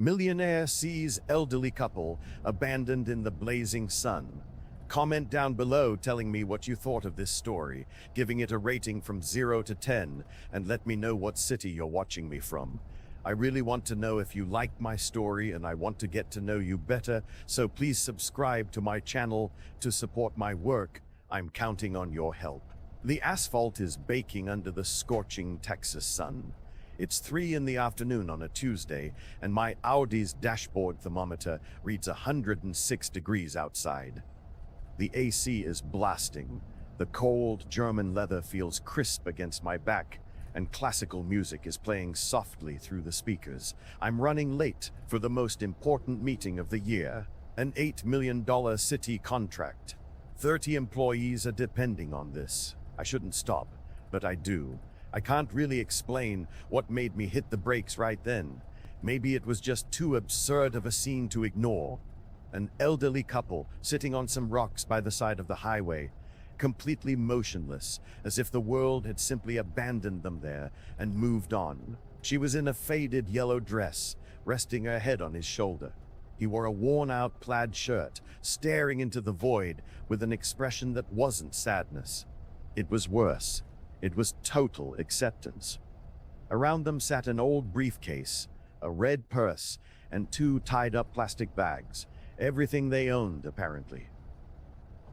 Millionaire sees elderly couple abandoned in the blazing sun. Comment down below telling me what you thought of this story, giving it a rating from 0 to 10, and let me know what city you're watching me from. I really want to know if you liked my story, and I want to get to know you better, so please subscribe to my channel to support my work. I'm counting on your help. The asphalt is baking under the scorching Texas sun. It's 3 in the afternoon on a Tuesday, and my Audi's dashboard thermometer reads 106 degrees outside. The AC is blasting. The cold German leather feels crisp against my back, and classical music is playing softly through the speakers. I'm running late for the most important meeting of the year, an $8 million city contract. 30 employees are depending on this. I shouldn't stop, but I do. I can't really explain what made me hit the brakes right then. Maybe it was just too absurd of a scene to ignore. An elderly couple sitting on some rocks by the side of the highway, completely motionless, as if the world had simply abandoned them there and moved on. She was in a faded yellow dress, resting her head on his shoulder. He wore a worn-out plaid shirt, staring into the void with an expression that wasn't sadness. It was worse. It was total acceptance. Around them sat an old briefcase, a red purse, and 2 tied-up plastic bags. Everything they owned, apparently.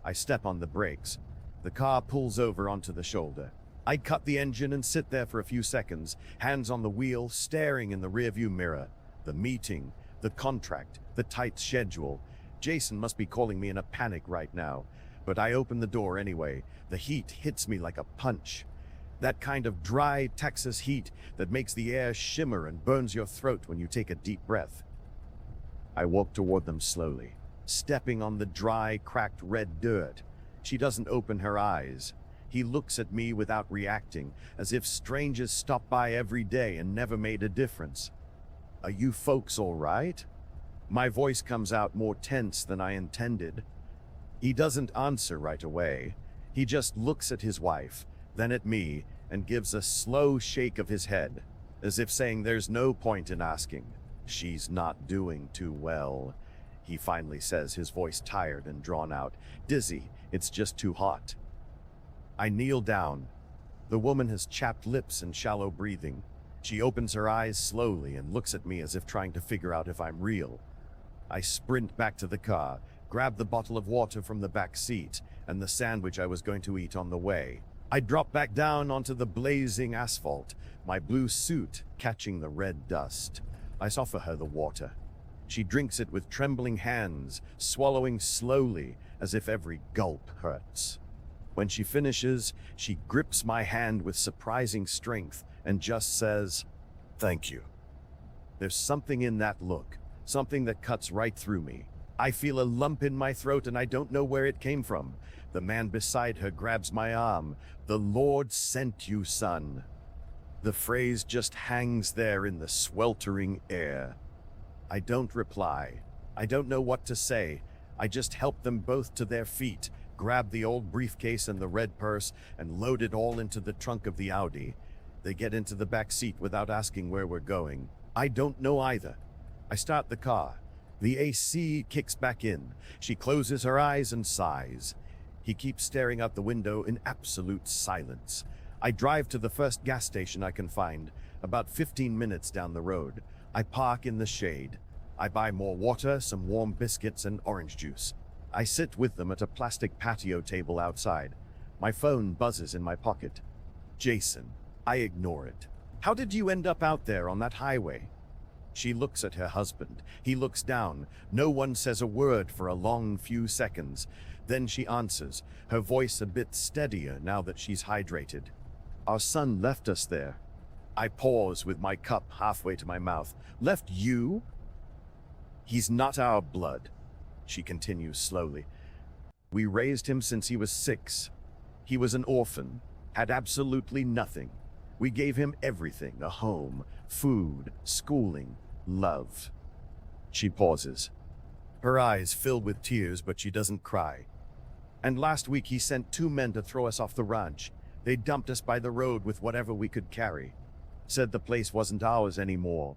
I step on the brakes. The car pulls over onto the shoulder. I cut the engine and sit there for a few seconds, hands on the wheel, staring in the rearview mirror. The meeting, the contract, the tight schedule. Jason must be calling me in a panic right now, but I open the door anyway. The heat hits me like a punch. That kind of dry Texas heat that makes the air shimmer and burns your throat when you take a deep breath. I walk toward them slowly, stepping on the dry, cracked red dirt. She doesn't open her eyes. He looks at me without reacting, as if strangers stop by every day and never made a difference. "Are you folks all right?" My voice comes out more tense than I intended. He doesn't answer right away. He just looks at his wife, then at me, and gives a slow shake of his head, as if saying there's no point in asking. "She's not doing too well," he finally says, his voice tired and drawn out. "Dizzy, it's just too hot." I kneel down. The woman has chapped lips and shallow breathing. She opens her eyes slowly and looks at me as if trying to figure out if I'm real. I sprint back to the car, grab the bottle of water from the back seat, and the sandwich I was going to eat on the way. I drop back down onto the blazing asphalt, my blue suit catching the red dust. I offer her the water. She drinks it with trembling hands, swallowing slowly as if every gulp hurts. When she finishes, she grips my hand with surprising strength and just says, "Thank you." There's something in that look, something that cuts right through me. I feel a lump in my throat and I don't know where it came from. The man beside her grabs my arm. "The Lord sent you, son." The phrase just hangs there in the sweltering air. I don't reply. I don't know what to say. I just help them both to their feet, grab the old briefcase and the red purse, and load it all into the trunk of the Audi. They get into the back seat without asking where we're going. I don't know either. I start the car. The AC kicks back in. She closes her eyes and sighs. He keeps staring out the window in absolute silence. I drive to the first gas station I can find, about 15 minutes down the road. I park in the shade. I buy more water, some warm biscuits, and orange juice. I sit with them at a plastic patio table outside. My phone buzzes in my pocket. "Jason." I ignore it. "How did you end up out there on that highway?" She looks at her husband. He looks down. No one says a word for a long few seconds. Then she answers, her voice a bit steadier now that she's hydrated. "Our son left us there." I pause with my cup halfway to my mouth. "Left you?" "He's not our blood," she continues slowly. "We raised him since he was 6. He was an orphan, had absolutely nothing. We gave him everything, a home, food, schooling, love." She pauses. Her eyes fill with tears, but she doesn't cry. "And last week he sent 2 men to throw us off the ranch. They dumped us by the road with whatever we could carry. Said the place wasn't ours anymore."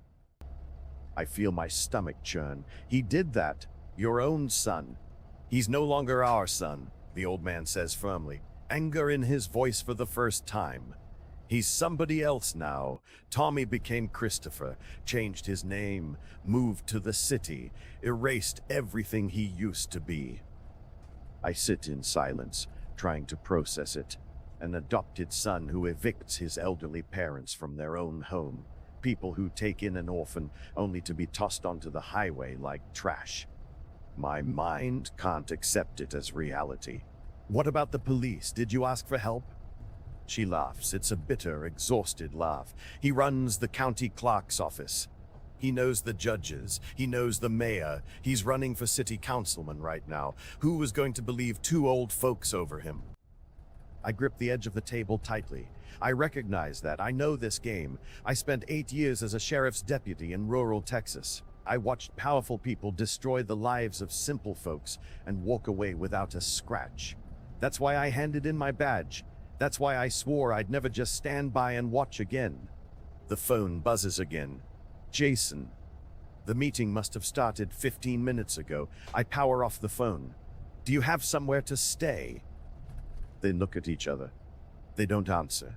I feel my stomach churn. He did that. Your own son. He's no longer our son, the old man says firmly, anger in his voice for the first time. He's somebody else now. Tommy became Christopher, changed his name, moved to the city, erased everything he used to be. I sit in silence, trying to process it. An adopted son who evicts his elderly parents from their own home. People who take in an orphan only to be tossed onto the highway like trash. My mind can't accept it as reality. What about the police? Did you ask for help? She laughs. It's a bitter, exhausted laugh. He runs the county clerk's office. He knows the judges. He knows the mayor. He's running for city councilman right now. Who was going to believe two old folks over him? I grip the edge of the table tightly. I recognize that. I know this game. I spent 8 years as a sheriff's deputy in rural Texas. I watched powerful people destroy the lives of simple folks and walk away without a scratch. That's why I handed in my badge. That's why I swore I'd never just stand by and watch again. The phone buzzes again. Jason. The meeting must have started 15 minutes ago. I power off the phone. Do you have somewhere to stay? They look at each other. They don't answer.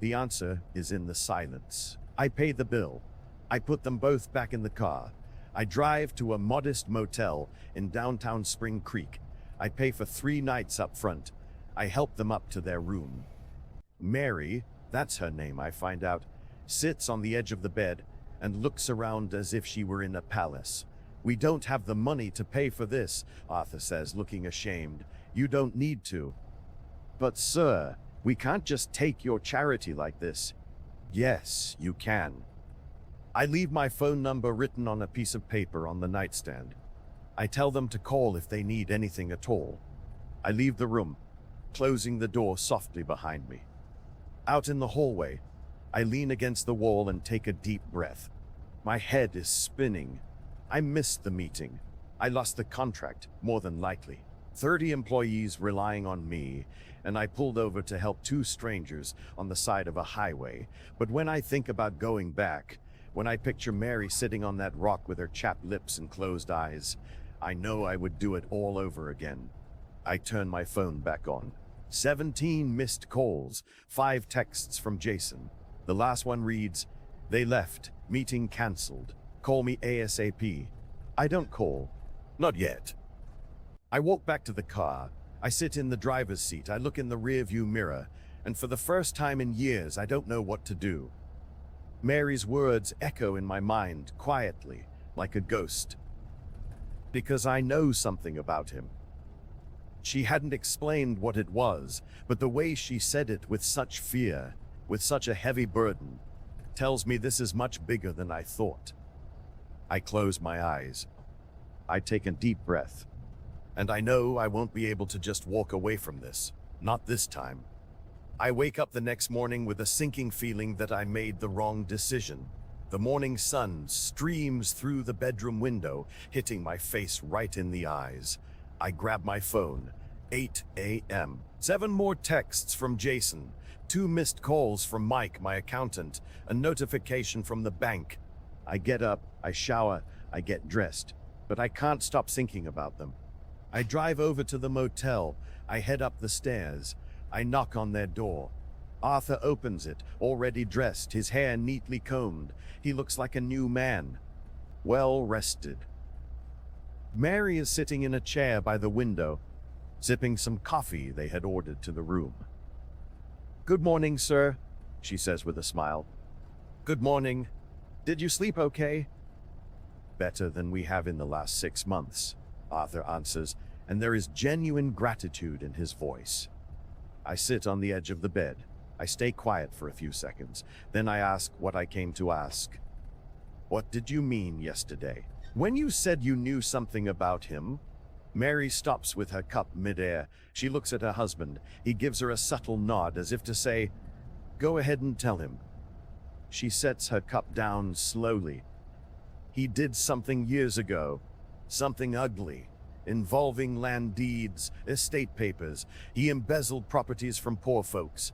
The answer is in the silence. I pay the bill. I put them both back in the car. I drive to a modest motel in downtown Spring Creek. I pay for 3 nights up front. I help them up to their room. Mary, that's her name I find out, sits on the edge of the bed and looks around as if she were in a palace. We don't have the money to pay for this, Arthur says, looking ashamed. You don't need to. But sir, we can't just take your charity like this. Yes, you can. I leave my phone number written on a piece of paper on the nightstand. I tell them to call if they need anything at all. I leave the room, closing the door softly behind me. Out in the hallway, I lean against the wall and take a deep breath. My head is spinning. I missed the meeting. I lost the contract, more than likely. 30 employees relying on me, and I pulled over to help 2 strangers on the side of a highway. But when I think about going back, when I picture Mary sitting on that rock with her chapped lips and closed eyes, I know I would do it all over again. I turn my phone back on. 17 missed calls, 5 texts from Jason. The last one reads, "They left, meeting cancelled. Call me ASAP." I don't call. Not yet. I walk back to the car. I sit in the driver's seat. I look in the rearview mirror, and for the first time in years, I don't know what to do. Mary's words echo in my mind quietly, like a ghost. Because I know something about him. She hadn't explained what it was, but the way she said it with such fear, with such a heavy burden, tells me this is much bigger than I thought. I close my eyes. I take a deep breath. And I know I won't be able to just walk away from this. Not this time. I wake up the next morning with a sinking feeling that I made the wrong decision. The morning sun streams through the bedroom window, hitting my face right in the eyes. I grab my phone. 8 a.m. 7 more texts from Jason. 2 missed calls from Mike, my accountant. A notification from the bank. I get up, I shower, I get dressed. But I can't stop thinking about them. I drive over to the motel. I head up the stairs. I knock on their door. Arthur opens it, already dressed, his hair neatly combed. He looks like a new man. Well rested. Mary is sitting in a chair by the window, sipping some coffee they had ordered to the room. "Good morning, sir," she says with a smile. "Good morning. Did you sleep okay?" "Better than we have in the last 6 months," Arthur answers, and there is genuine gratitude in his voice. I sit on the edge of the bed. I stay quiet for a few seconds. Then I ask what I came to ask. "What did you mean yesterday? When you said you knew something about him?" Mary stops with her cup midair. She looks at her husband. He gives her a subtle nod as if to say, "Go ahead and tell him." She sets her cup down slowly. "He did something years ago. Something ugly. Involving land deeds, estate papers. He embezzled properties from poor folks.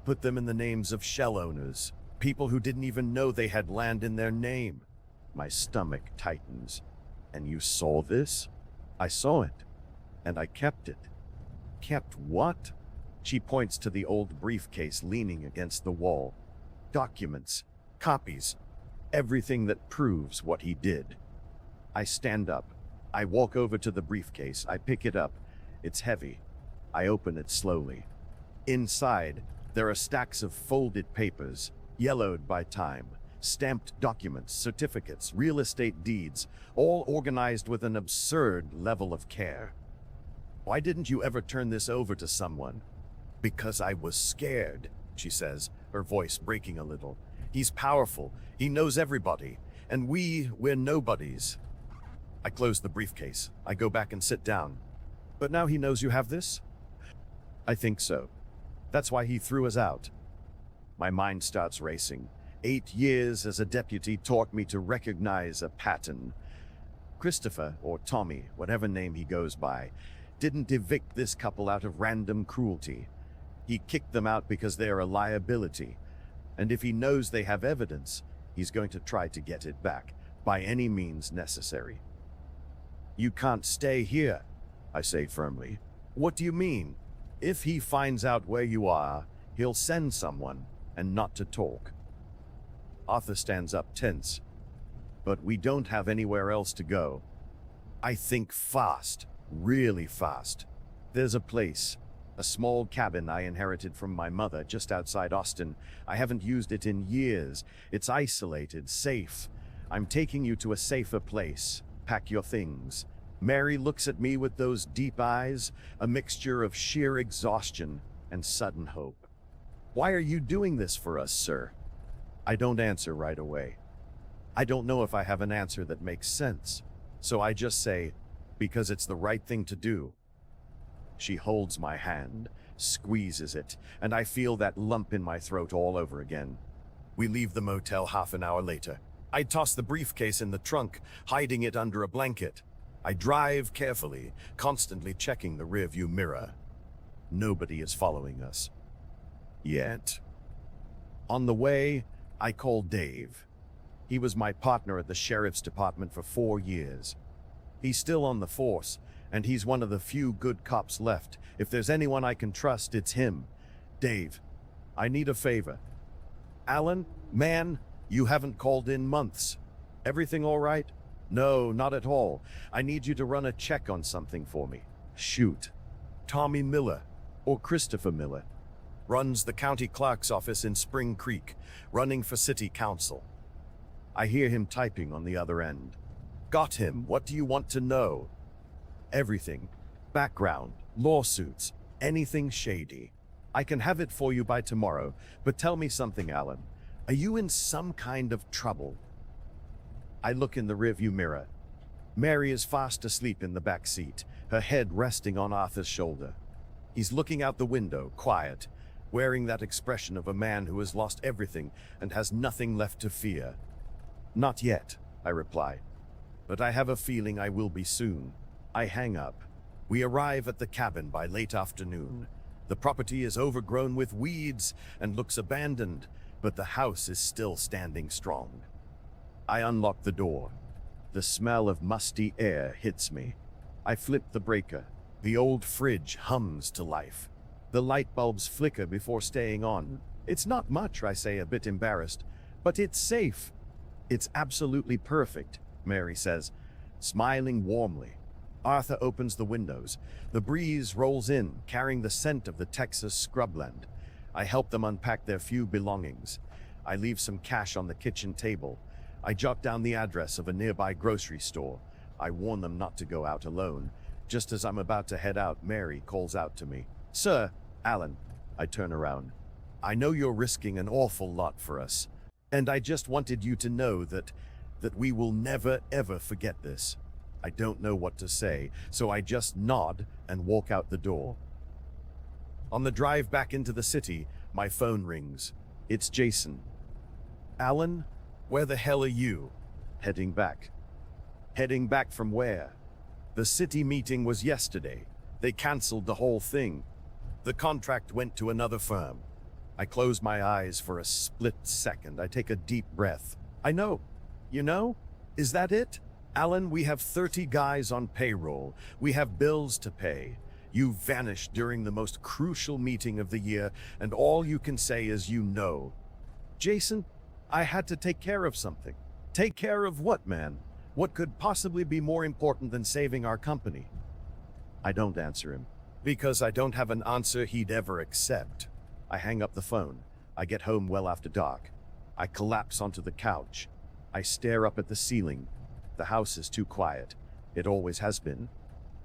Put them in the names of shell owners. People who didn't even know they had land in their name. My stomach tightens. And you saw this? I saw it. And I kept it. Kept what? She points to the old briefcase leaning against the wall. Documents, copies, everything that proves what he did. I stand up. I walk over to the briefcase. I pick it up. It's heavy. I open it slowly. Inside, there are stacks of folded papers, yellowed by time, stamped documents, certificates, real estate deeds, all organized with an absurd level of care. Why didn't you ever turn this over to someone? Because I was scared, she says, her voice breaking a little. He's powerful. He knows everybody. And we're nobodies. I close the briefcase. I go back and sit down. But now he knows you have this? I think so. That's why he threw us out. My mind starts racing. 8 years as a deputy taught me to recognize a pattern. Christopher, or Tommy, whatever name he goes by, didn't evict this couple out of random cruelty. He kicked them out because they're a liability. And if he knows they have evidence, he's going to try to get it back, by any means necessary. You can't stay here, I say firmly. What do you mean? If he finds out where you are, he'll send someone, and not to talk. Arthur stands up tense. But we don't have anywhere else to go. I think fast, really fast. There's a place, a small cabin I inherited from my mother just outside Austin. I haven't used it in years. It's isolated, safe. I'm taking you to a safer place. Pack your things. Mary looks at me with those deep eyes, a mixture of sheer exhaustion and sudden hope. Why are you doing this for us, sir? I don't answer right away. I don't know if I have an answer that makes sense. So I just say, because it's the right thing to do. She holds my hand, squeezes it, and I feel that lump in my throat all over again. We leave the motel half an hour later. I toss the briefcase in the trunk, hiding it under a blanket. I drive carefully, constantly checking the rearview mirror. Nobody is following us. Yet. On the way, I call Dave. He was my partner at the sheriff's department for 4 years. He's still on the force, and he's one of the few good cops left. If there's anyone I can trust, it's him. Dave, I need a favor. Alan, man, you haven't called in months. Everything all right? No, not at all. I need you to run a check on something for me. Shoot. Tommy Miller, or Christopher Miller, runs the county clerk's office in Spring Creek, running for city council. I hear him typing on the other end. Got him. What do you want to know? Everything. Background, lawsuits, anything shady. I can have it for you by tomorrow, but tell me something, Alan. Are you in some kind of trouble? I look in the rearview mirror. Mary is fast asleep in the back seat, her head resting on Arthur's shoulder. He's looking out the window, quiet, wearing that expression of a man who has lost everything and has nothing left to fear. Not yet, I reply, but I have a feeling I will be soon. I hang up. We arrive at the cabin by late afternoon. The property is overgrown with weeds and looks abandoned, but the house is still standing strong. I unlock the door. The smell of musty air hits me. I flip the breaker. The old fridge hums to life. The light bulbs flicker before staying on. It's not much, I say, a bit embarrassed, but it's safe. It's absolutely perfect, Mary says, smiling warmly. Arthur opens the windows. The breeze rolls in, carrying the scent of the Texas scrubland. I help them unpack their few belongings. I leave some cash on the kitchen table. I jot down the address of a nearby grocery store. I warn them not to go out alone. Just as I'm about to head out, Mary calls out to me. Sir, Alan. I turn around. I know you're risking an awful lot for us, and I just wanted you to know that we will never ever forget this. I don't know what to say, so I just nod and walk out the door. On the drive back into the city, my phone rings. It's Jason. Alan, where the hell are you? Heading back. Heading back from where? The city meeting was yesterday. They canceled the whole thing. The contract went to another firm. I close my eyes for a split second. I take a deep breath. I know. You know? Is that it? Alan, we have 30 guys on payroll. We have bills to pay. You vanished during the most crucial meeting of the year, and all you can say is you know. Jason, I had to take care of something. Take care of what, man? What could possibly be more important than saving our company? I don't answer him, because I don't have an answer he'd ever accept. I hang up the phone. I get home well after dark. I collapse onto the couch. I stare up at the ceiling. The house is too quiet. It always has been.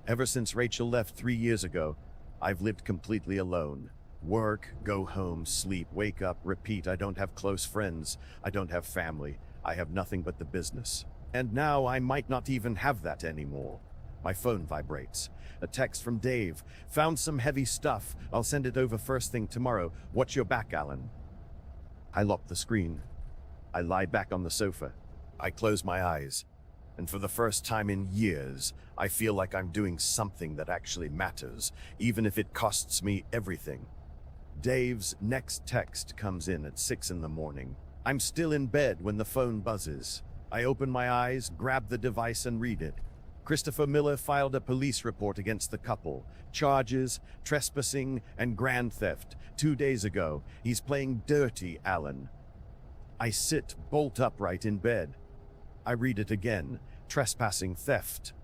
Ever since Rachel left 3 years ago, I've lived completely alone. Work, go home, sleep, wake up, repeat. I don't have close friends. I don't have family. I have nothing but the business. And now I might not even have that anymore. My phone vibrates. A text from Dave. Found some heavy stuff. I'll send it over first thing tomorrow. Watch your back, Alan. I lock the screen. I lie back on the sofa. I close my eyes. And for the first time in years, I feel like I'm doing something that actually matters, even if it costs me everything. Dave's next text comes in at 6 in the morning. I'm still in bed when the phone buzzes. I open my eyes, grab the device, and read it. Christopher Miller filed a police report against the couple. Charges, trespassing, and grand theft. 2 days ago. He's playing dirty, Alan. I sit bolt upright in bed. I read it again. Trespassing, theft.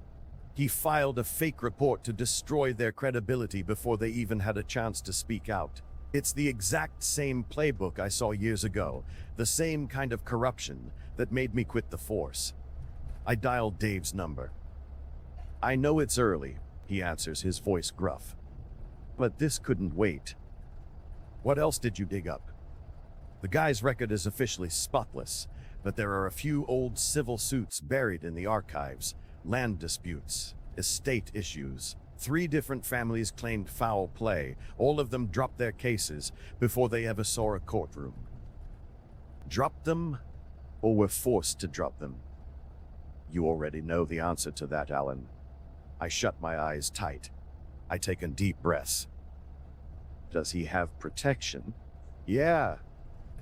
He filed a fake report to destroy their credibility before they even had a chance to speak out. It's the exact same playbook I saw years ago, the same kind of corruption that made me quit the force. I dial Dave's number. I know it's early, he answers, his voice gruff. But this couldn't wait. What else did you dig up? The guy's record is officially spotless, but there are a few old civil suits buried in the archives, land disputes, estate issues. 3 different families claimed foul play. All of them dropped their cases before they ever saw a courtroom. Dropped them, or were forced to drop them? You already know the answer to that, Alan. I shut my eyes tight. I take a deep breath. Does he have protection? Yeah.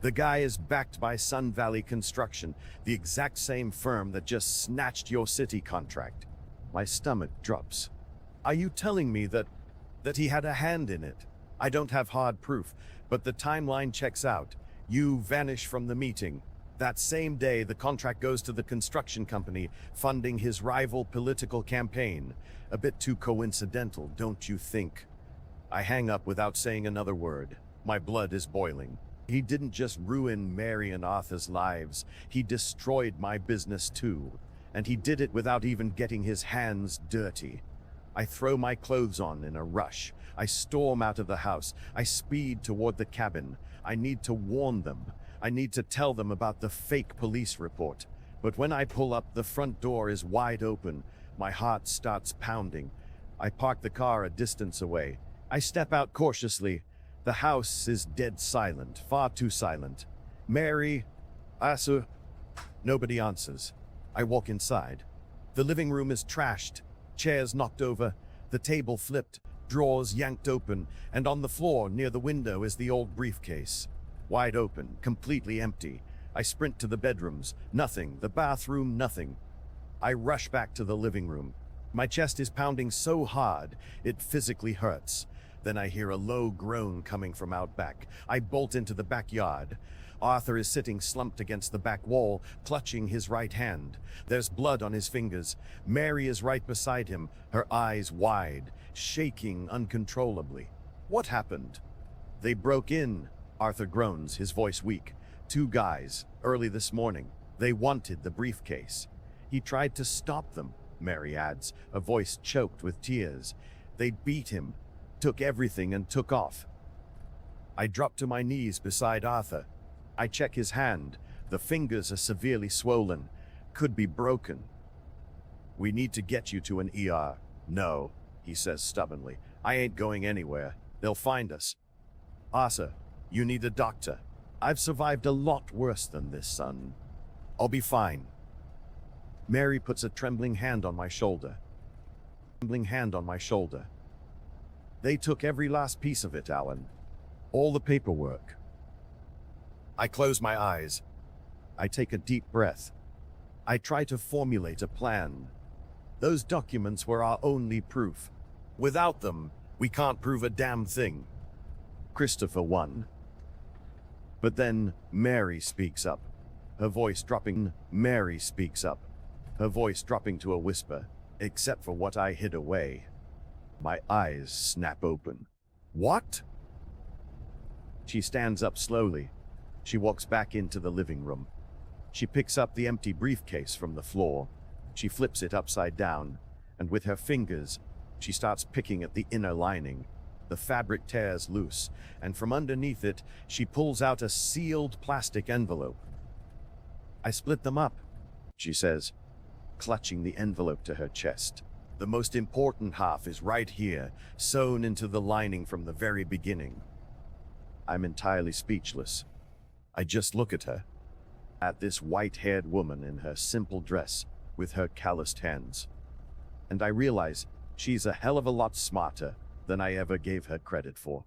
The guy is backed by Sun Valley Construction, the exact same firm that just snatched your city contract. My stomach drops. Are you telling me that he had a hand in it? I don't have hard proof, but the timeline checks out. You vanish from the meeting. That same day, the contract goes to the construction company, funding his rival political campaign. A bit too coincidental, don't you think? I hang up without saying another word. My blood is boiling. He didn't just ruin Mary and Arthur's lives, he destroyed my business too. And he did it without even getting his hands dirty. I throw my clothes on in a rush. I storm out of the house. I speed toward the cabin. I need to warn them. I need to tell them about the fake police report. But when I pull up, the front door is wide open. My heart starts pounding. I park the car a distance away. I step out cautiously. The house is dead silent, far too silent. Mary, Asa, nobody answers. I walk inside. The living room is trashed. Chairs knocked over, the table flipped, drawers yanked open, and on the floor near the window is the old briefcase. Wide open, completely empty. I sprint to the bedrooms. Nothing. The bathroom, nothing. I rush back to the living room. My chest is pounding so hard, it physically hurts. Then I hear a low groan coming from out back. I bolt into the backyard. Arthur is sitting slumped against the back wall, clutching his right hand. There's blood on his fingers. Mary is right beside him, her eyes wide, shaking uncontrollably. What happened? They broke in, Arthur groans, his voice weak. 2 guys, early this morning. They wanted the briefcase. He tried to stop them, Mary adds, a voice choked with tears. They beat him, took everything and took off. I drop to my knees beside Arthur. I check his hand. The fingers are severely swollen. Could be broken. We need to get you to an ER. No, he says stubbornly. I ain't going anywhere. They'll find us. Asa, you need a doctor. I've survived a lot worse than this, son. I'll be fine. Mary puts a trembling hand on my shoulder. They took every last piece of it, Alan. All the paperwork. I close my eyes. I take a deep breath. I try to formulate a plan. Those documents were our only proof. Without them, we can't prove a damn thing. Christopher won. But then Mary speaks up, her voice dropping. Mary speaks up, her voice dropping to a whisper, except for what I hid away. My eyes snap open. What? She stands up slowly. She walks back into the living room. She picks up the empty briefcase from the floor. She flips it upside down, and with her fingers, she starts picking at the inner lining. The fabric tears loose, and from underneath it, she pulls out a sealed plastic envelope. I split them up, she says, clutching the envelope to her chest. The most important half is right here, sewn into the lining from the very beginning. I'm entirely speechless. I just look at her, at this white-haired woman in her simple dress with her calloused hands. And I realize she's a hell of a lot smarter than I ever gave her credit for.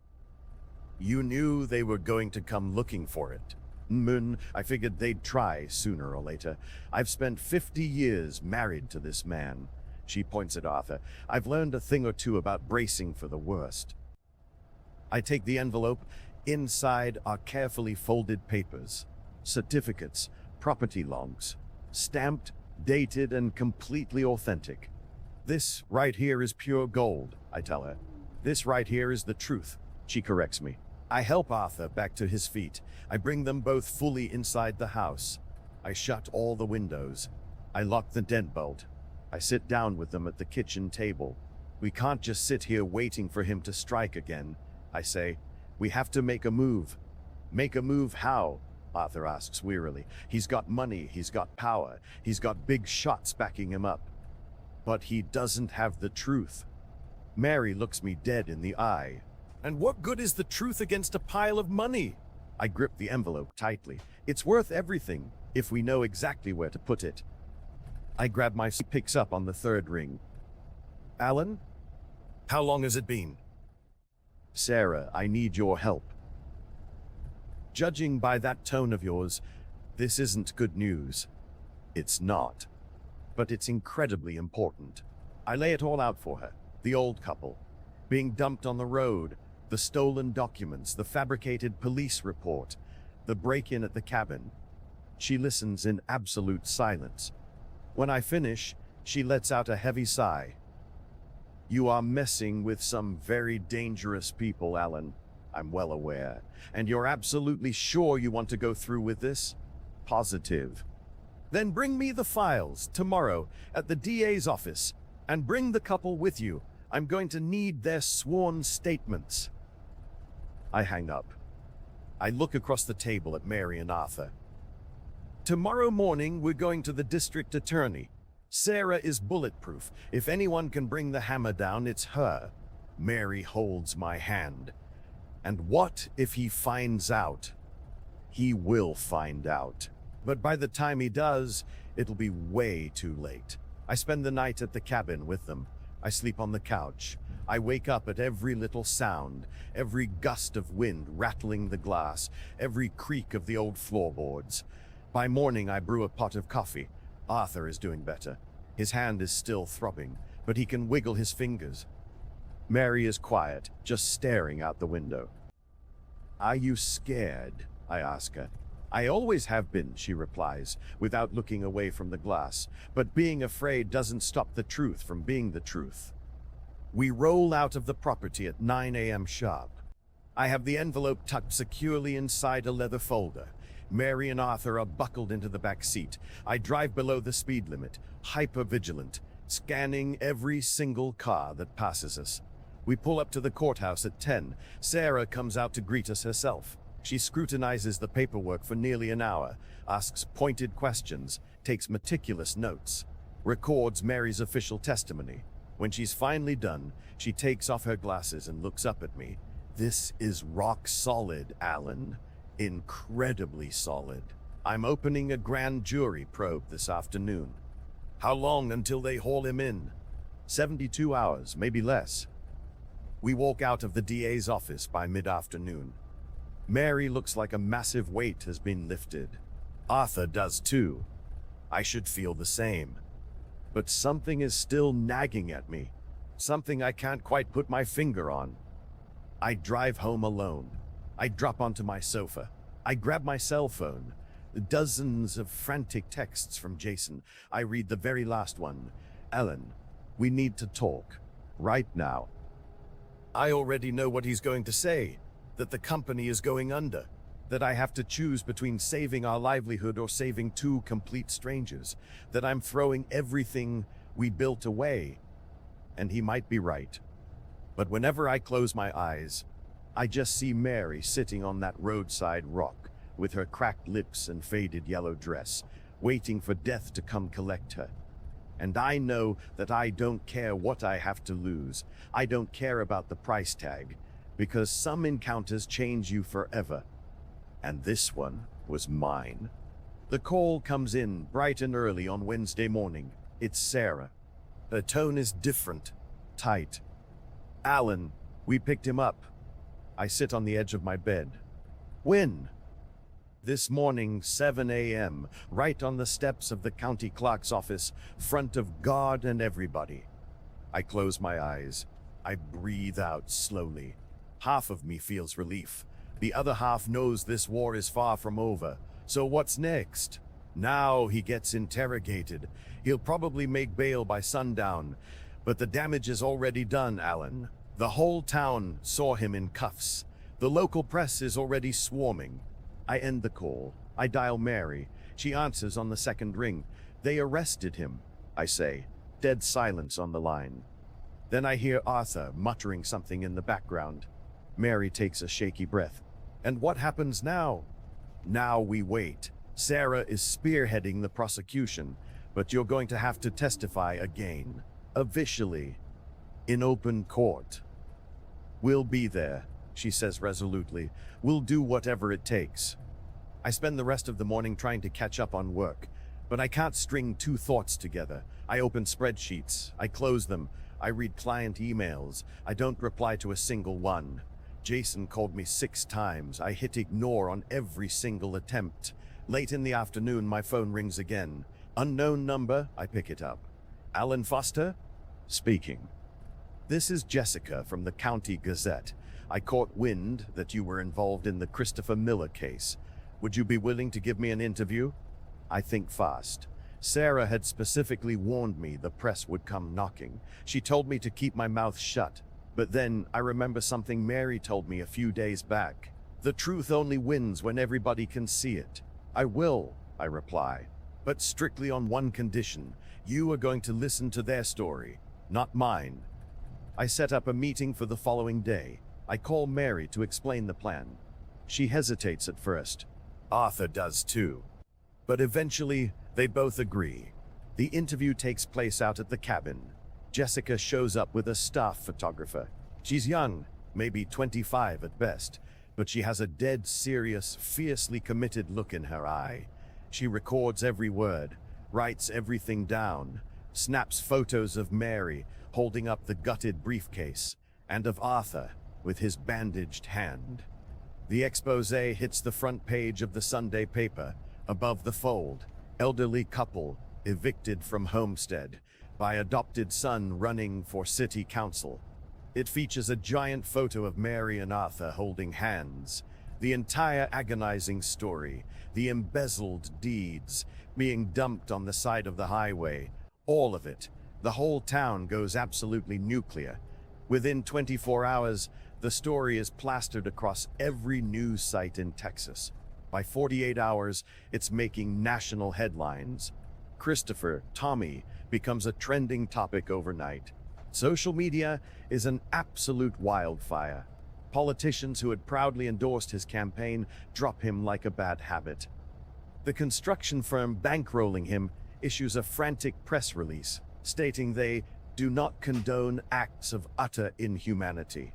You knew they were going to come looking for it. I figured they'd try sooner or later. I've spent 50 years married to this man. She points at Arthur. I've learned a thing or two about bracing for the worst. I take the envelope. Inside are carefully folded papers, certificates, property logs, stamped, dated, and completely authentic. This right here is pure gold, I tell her. This right here is the truth, she corrects me. I help Arthur back to his feet. I bring them both fully inside the house. I shut all the windows. I lock the deadbolt. I sit down with them at the kitchen table. We can't just sit here waiting for him to strike again, I say. We have to make a move. Make a move how? Arthur asks wearily. He's got money, he's got power, he's got big shots backing him up. But he doesn't have the truth. Mary looks me dead in the eye. And what good is the truth against a pile of money? I grip the envelope tightly. It's worth everything, if we know exactly where to put it. I grab my seat, picks up on the third ring. Alan? How long has it been? Sarah, I need your help. Judging by that tone of yours, this isn't good news. It's not. But it's incredibly important. I lay it all out for her. The old couple, being dumped on the road, the stolen documents, the fabricated police report, the break-in at the cabin. She listens in absolute silence. When I finish, she lets out a heavy sigh. You are messing with some very dangerous people, Alan. I'm well aware. And you're absolutely sure you want to go through with this? Positive. Then bring me the files tomorrow at the DA's office, and bring the couple with you. I'm going to need their sworn statements. I hang up. I look across the table at Mary and Arthur. Tomorrow morning, we're going to the district attorney. Sarah is bulletproof. If anyone can bring the hammer down, it's her. Mary holds my hand. And what if he finds out? He will find out. But by the time he does, it'll be way too late. I spend the night at the cabin with them. I sleep on the couch. I wake up at every little sound, every gust of wind rattling the glass, every creak of the old floorboards. By morning, I brew a pot of coffee. Arthur is doing better. His hand is still throbbing, but he can wiggle his fingers. Mary is quiet, just staring out the window. Are you scared? I ask her. I always have been, she replies, without looking away from the glass. But being afraid doesn't stop the truth from being the truth. We roll out of the property at 9 a.m. sharp. I have the envelope tucked securely inside a leather folder. Mary and Arthur are buckled into the back seat. I drive below the speed limit, hyper-vigilant, scanning every single car that passes us. We pull up to the courthouse at 10. Sarah comes out to greet us herself. She scrutinizes the paperwork for nearly an hour, asks pointed questions, takes meticulous notes, records Mary's official testimony. When she's finally done, she takes off her glasses and looks up at me. This is rock solid, Alan. Incredibly solid. I'm opening a grand jury probe this afternoon. How long until they haul him in? 72 hours, maybe less. We walk out of the DA's office by mid-afternoon. Mary looks like a massive weight has been lifted. Arthur does too. I should feel the same. But something is still nagging at me. Something I can't quite put my finger on. I drive home alone. I drop onto my sofa. I grab my cell phone. Dozens of frantic texts from Jason. I read the very last one. Ellen, we need to talk. Right now. I already know what he's going to say. That the company is going under. That I have to choose between saving our livelihood or saving two complete strangers. That I'm throwing everything we built away. And he might be right. But whenever I close my eyes, I just see Mary sitting on that roadside rock with her cracked lips and faded yellow dress, waiting for death to come collect her. And I know that I don't care what I have to lose. I don't care about the price tag, because some encounters change you forever. And this one was mine. The call comes in bright and early on Wednesday morning. It's Sarah. Her tone is different, tight. Alan, we picked him up. I sit on the edge of my bed. When? This morning, 7 a.m., right on the steps of the county clerk's office, front of God and everybody. I close my eyes. I breathe out slowly. Half of me feels relief. The other half knows this war is far from over. So what's next? Now he gets interrogated. He'll probably make bail by sundown. But the damage is already done, Alan. The whole town saw him in cuffs. The local press is already swarming. I end the call. I dial Mary. She answers on the second ring. They arrested him, I say. Dead silence on the line. Then I hear Arthur muttering something in the background. Mary takes a shaky breath. And what happens now? Now we wait. Sarah is spearheading the prosecution, but you're going to have to testify again. Officially. In open court. We'll be there, she says resolutely. We'll do whatever it takes. I spend the rest of the morning trying to catch up on work, but I can't string two thoughts together. I open spreadsheets. I close them. I read client emails. I don't reply to a single one. Jason called me 6 times. I hit ignore on every single attempt. Late in the afternoon, my phone rings again. Unknown number, I pick it up. Alan Foster? Speaking. This is Jessica from the County Gazette. I caught wind that you were involved in the Christopher Miller case. Would you be willing to give me an interview? I think fast. Sarah had specifically warned me the press would come knocking. She told me to keep my mouth shut. But then I remember something Mary told me a few days back. The truth only wins when everybody can see it. I will, I reply. But strictly on one condition. You are going to listen to their story, not mine. I set up a meeting for the following day. I call Mary to explain the plan. She hesitates at first. Arthur does too. But eventually, they both agree. The interview takes place out at the cabin. Jessica shows up with a staff photographer. She's young, maybe 25 at best, but she has a dead serious, fiercely committed look in her eye. She records every word, writes everything down, snaps photos of Mary holding up the gutted briefcase, and of Arthur with his bandaged hand. The expose hits the front page of the Sunday paper. Above the fold, elderly couple evicted from homestead by adopted son running for city council. It features a giant photo of Mary and Arthur holding hands. The entire agonizing story, the embezzled deeds, being dumped on the side of the highway, all of it. The whole town goes absolutely nuclear. Within 24 hours, the story is plastered across every news site in Texas. By 48 hours, it's making national headlines. Christopher, Tommy, becomes a trending topic overnight. Social media is an absolute wildfire. Politicians who had proudly endorsed his campaign drop him like a bad habit. The construction firm bankrolling him issues a frantic press release, stating they do not condone acts of utter inhumanity.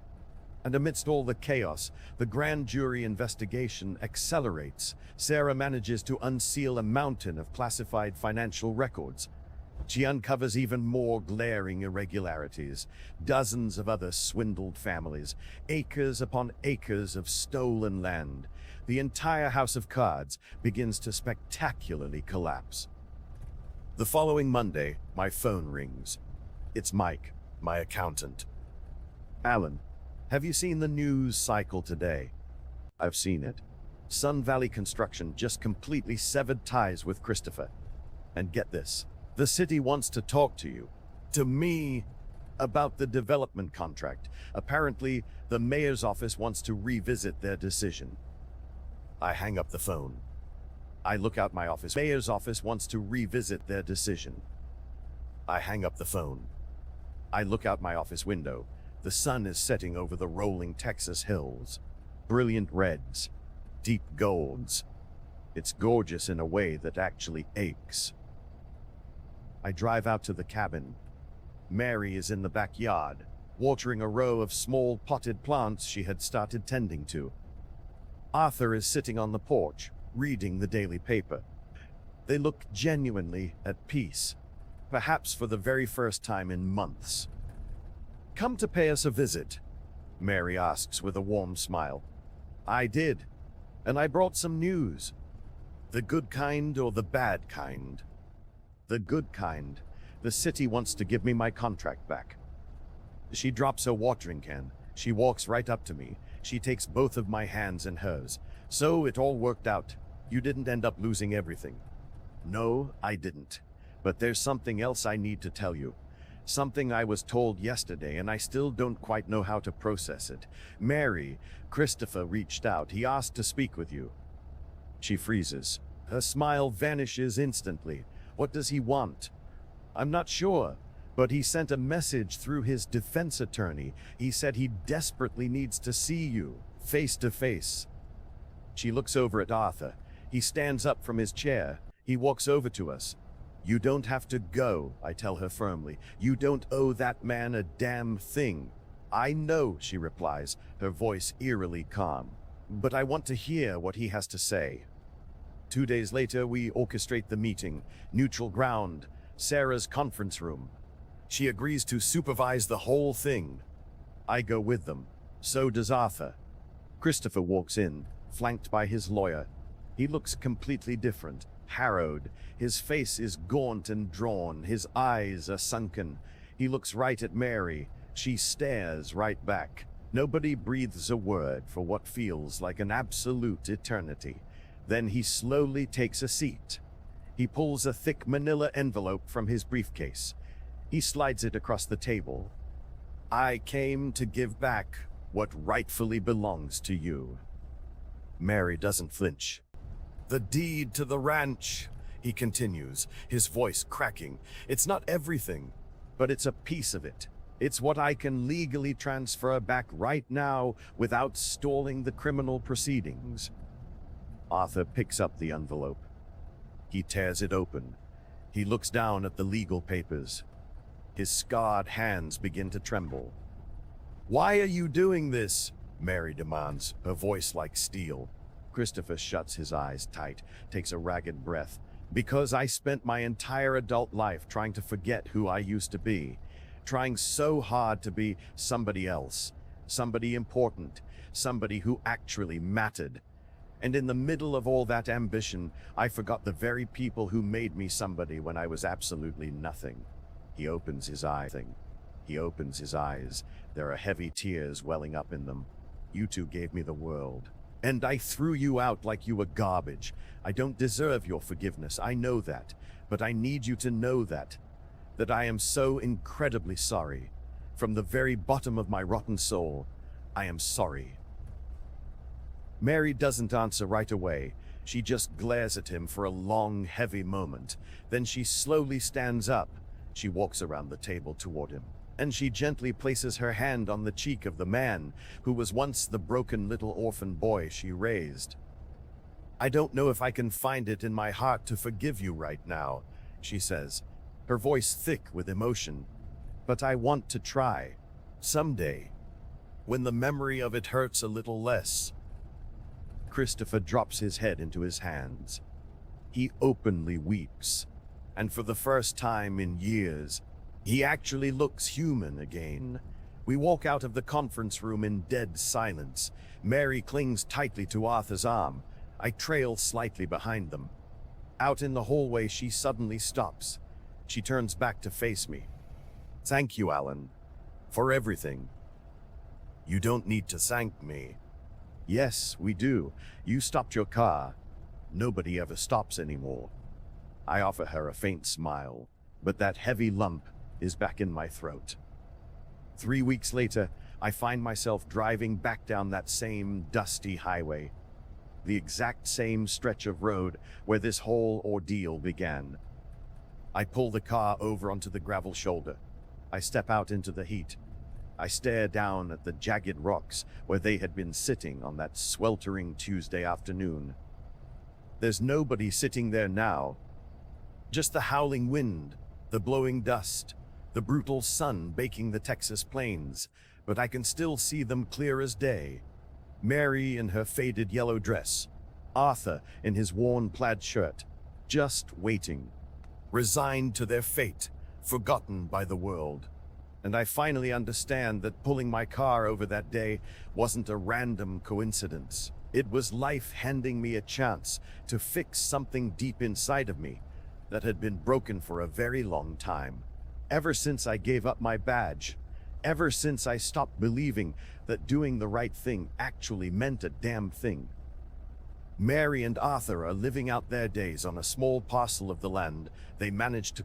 And amidst all the chaos, the grand jury investigation accelerates. Sarah manages to unseal a mountain of classified financial records. She uncovers even more glaring irregularities, dozens of other swindled families, acres upon acres of stolen land. The entire house of cards begins to spectacularly collapse. The following Monday, my phone rings. It's Mike, my accountant. Alan, have you seen the news cycle today? I've seen it. Sun Valley Construction just completely severed ties with Christopher. And get this, the city wants to talk to you. To me, about the development contract. Apparently, the mayor's office wants to revisit their decision. I hang up the phone. I look out my office. Mayor's office wants to revisit their decision. I hang up the phone. I look out my office window. The sun is setting over the rolling Texas hills. Brilliant reds, deep golds. It's gorgeous in a way that actually aches. I drive out to the cabin. Mary is in the backyard, watering a row of small potted plants she had started tending to. Arthur is sitting on the porch, reading the daily paper. They look genuinely at peace, perhaps for the very first time in months. "Come to pay us a visit?" Mary asks with a warm smile. "I did, and I brought some news. The good kind or the bad kind?" "The good kind. The city wants to give me my contract back." She drops her watering can. She walks right up to me. She takes both of my hands in hers. "So it all worked out. You didn't end up losing everything." "No, I didn't. But there's something else I need to tell you. Something I was told yesterday, and I still don't quite know how to process it. Mary, Christopher reached out. He asked to speak with you." She freezes. Her smile vanishes instantly. "What does he want?" "I'm not sure, but he sent a message through his defense attorney. He said he desperately needs to see you, face to face." She looks over at Arthur. He stands up from his chair. He walks over to us. "You don't have to go," I tell her firmly. "You don't owe that man a damn thing." "I know," she replies, her voice eerily calm. "But I want to hear what he has to say." 2 days later, we orchestrate the meeting. Neutral ground. Sarah's conference room. She agrees to supervise the whole thing. I go with them. So does Arthur. Christopher walks in, flanked by his lawyer. He looks completely different, harrowed. His face is gaunt and drawn. His eyes are sunken. He looks right at Mary. She stares right back. Nobody breathes a word for what feels like an absolute eternity. Then he slowly takes a seat. He pulls a thick manila envelope from his briefcase. He slides it across the table. "I came to give back what rightfully belongs to you." Mary doesn't flinch. "The deed to the ranch," he continues, his voice cracking. "It's not everything, but it's a piece of it. It's what I can legally transfer back right now without stalling the criminal proceedings." Arthur picks up the envelope. He tears it open. He looks down at the legal papers. His scarred hands begin to tremble. "Why are you doing this?" Mary demands, her voice like steel. Christopher shuts his eyes tight, takes a ragged breath. "Because I spent my entire adult life trying to forget who I used to be, trying so hard to be somebody else, somebody important, somebody who actually mattered. And in the middle of all that ambition, I forgot the very people who made me somebody when I was absolutely nothing." He opens his eyes. There are heavy tears welling up in them. "You two gave me the world. And I threw you out like you were garbage. I don't deserve your forgiveness, I know that. But I need you to know that I am so incredibly sorry. From the very bottom of my rotten soul, I am sorry." Mary doesn't answer right away. She just glares at him for a long, heavy moment. Then she slowly stands up. She walks around the table toward him, and she gently places her hand on the cheek of the man who was once the broken little orphan boy she raised. "I don't know if I can find it in my heart to forgive you right now," she says, her voice thick with emotion. "But I want to try. Someday, when the memory of it hurts a little less." Christopher drops his head into his hands. He openly weeps, and for the first time in years, he actually looks human again. We walk out of the conference room in dead silence. Mary clings tightly to Arthur's arm. I trail slightly behind them. Out in the hallway, she suddenly stops. She turns back to face me. Thank you, Alan, for everything. You don't need to thank me. Yes, we do. You stopped your car. Nobody ever stops anymore. I offer her a faint smile, but that heavy lump is back in my throat. 3 weeks later, I find myself driving back down that same dusty highway, the exact same stretch of road where this whole ordeal began. I pull the car over onto the gravel shoulder. I step out into the heat. I stare down at the jagged rocks where they had been sitting on that sweltering Tuesday afternoon. There's nobody sitting there now. Just the howling wind, the blowing dust, the brutal sun baking the Texas plains, but I can still see them clear as day. Mary in her faded yellow dress, Arthur in his worn plaid shirt, just waiting, resigned to their fate, forgotten by the world. And I finally understand that pulling my car over that day wasn't a random coincidence. It was life handing me a chance to fix something deep inside of me that had been broken for a very long time. Ever since I gave up my badge, ever since I stopped believing that doing the right thing actually meant a damn thing. Mary and Arthur are living out their days on a small parcel of the land they managed to